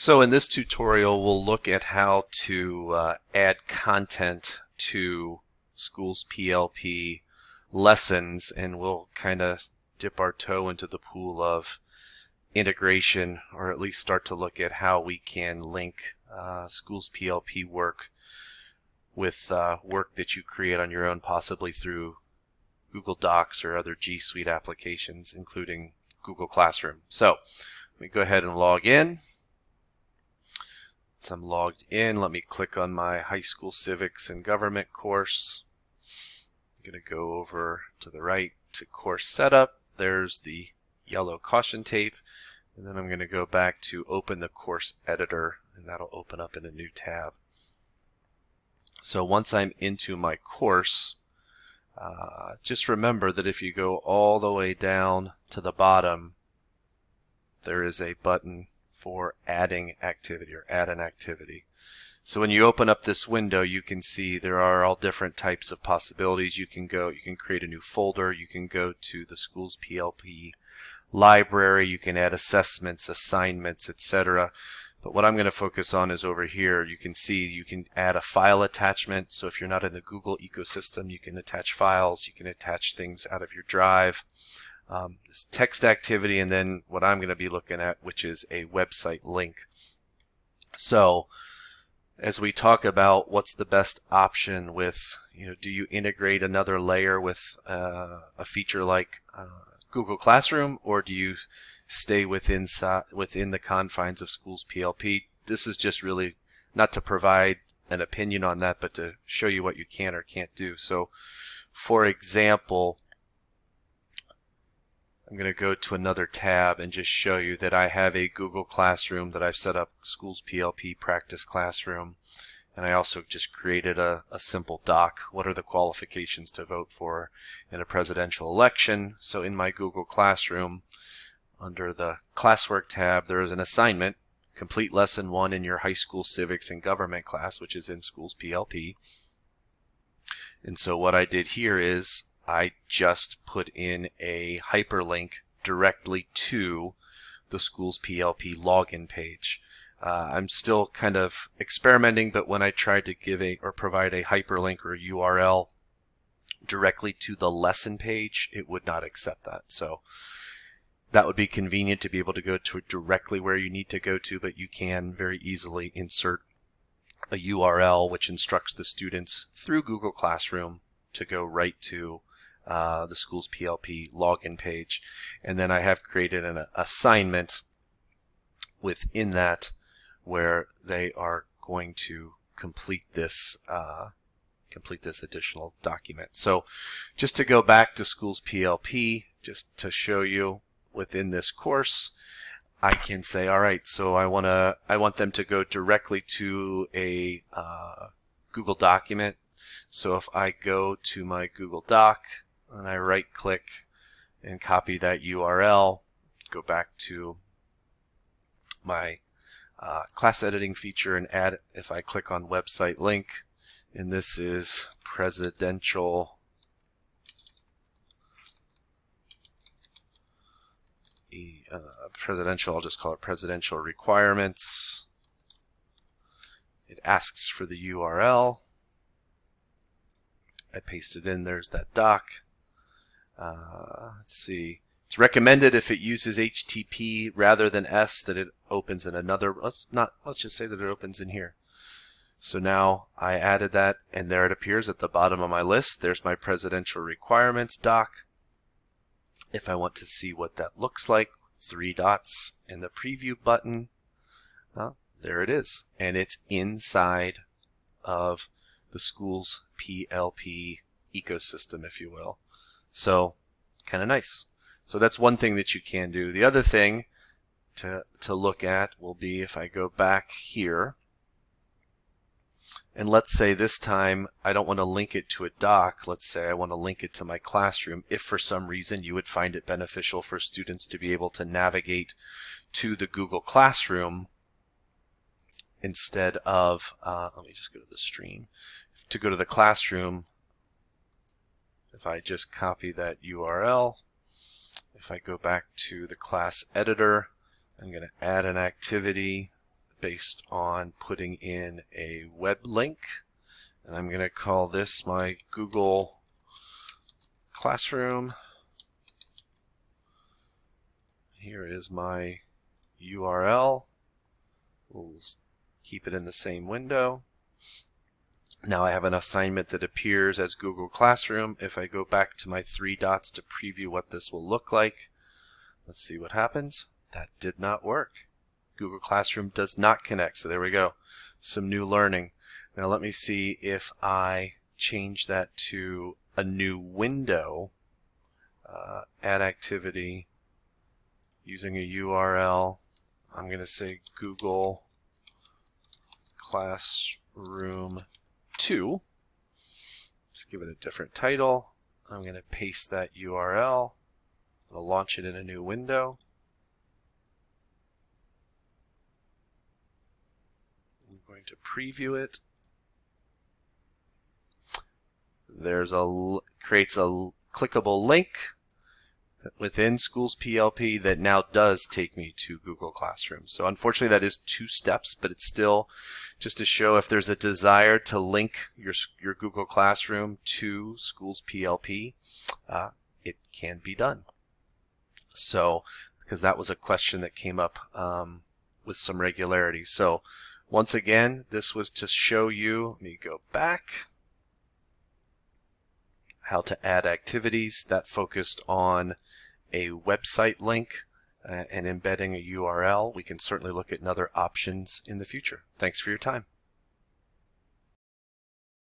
So in this tutorial, we'll look at how to add content to School's PLP lessons, and we'll kind of dip our toe into the pool of integration, or at least start to look at how we can link School's PLP work with work that you create on your own, possibly through Google Docs or other G Suite applications, including Google Classroom. So let me go ahead and log in. Once I'm logged in, let me click on my high school civics and government course. I'm going to go over to the right to course setup. There's the yellow caution tape, and then I'm going to go back to open the course editor, and that'll open up in a new tab. So once I'm into my course, just remember that if you go all the way down to the bottom, there is a button for adding activity or add an activity. So when you open up this window, you can see there are all different types of possibilities. You can create a new folder, you can go to the School's PLP library, you can add assessments, assignments, etc. But what I'm going to focus on is over here. You can see you can add a file attachment. So if you're not in the Google ecosystem, you can attach files, you can attach things out of your drive. This text activity, and then what I'm going to be looking at, which is a website link. So as we talk about what's the best option with, do you integrate another layer with a feature like Google Classroom, or do you stay within the confines of School's PLP? This is just really not to provide an opinion on that, but to show you what you can or can't do. So for example, I'm going to go to another tab and just show you that I have a Google Classroom that I've set up, School's PLP Practice Classroom, and I also just created a simple doc. What are the qualifications to vote for in a presidential election? So in my Google Classroom, under the Classwork tab, there is an assignment, complete lesson 1 in your high school civics and government class, which is in School's PLP. And so what I did here is I just put in a hyperlink directly to the School's PLP login page. I'm still kind of experimenting, but when I tried to give or provide a hyperlink or a URL directly to the lesson page, it would not accept that. So that would be convenient to be able to go to directly where you need to go to, but you can very easily insert a URL which instructs the students through Google Classroom to go right to the School's PLP login page. And then I have created an assignment within that where they are going to complete this additional document. So just to go back to School's PLP, just to show you within this course, I can say, all right, so I want them to go directly to a Google document. So if I go to my Google Doc and I right click and copy that URL, go back to my class editing feature and add, if I click on website link, and this is presidential I'll just call it presidential requirements. It asks for the URL. I paste it in, there's that doc. Let's see. It's recommended if it uses HTTP rather than S that it opens in another. Let's just say that it opens in here. So now I added that, and there it appears at the bottom of my list. There's my presidential requirements doc. If I want to see what that looks like, 3 dots and the preview button, there it is, and it's inside of the School's PLP ecosystem, if you will. So kind of nice. So that's one thing that you can do. The other thing to look at will be if I go back here, and let's say this time I don't want to link it to a doc. Let's say I want to link it to my classroom. If for some reason you would find it beneficial for students to be able to navigate to the Google Classroom instead of, let me just go to the stream. To go to the classroom, if I just copy that URL, if I go back to the class editor, I'm going to add an activity. based on putting in a web link. And I'm going to call this my Google Classroom. Here is my URL. We'll keep it in the same window. Now I have an assignment that appears as Google Classroom. If I go back to my 3 dots to preview what this will look like, let's see what happens. That did not work. Google Classroom does not connect. So there we go. Some new learning. Now let me see if I change that to a new window, add activity using a URL. I'm going to say Google Classroom 2. Just give it a different title. I'm going to paste that URL. I'll launch it in a new window. I'm going to preview it. Creates a clickable link within Schools PLP that now does take me to Google Classroom. So unfortunately that is 2 steps, but it's still just to show if there's a desire to link your Google Classroom to Schools PLP, it can be done. So, because that was a question that came up with some regularity. So once again, this was to show you, let me go back, how to add activities that focused on a website link and embedding a URL. We can certainly look at other options in the future. Thanks for your time.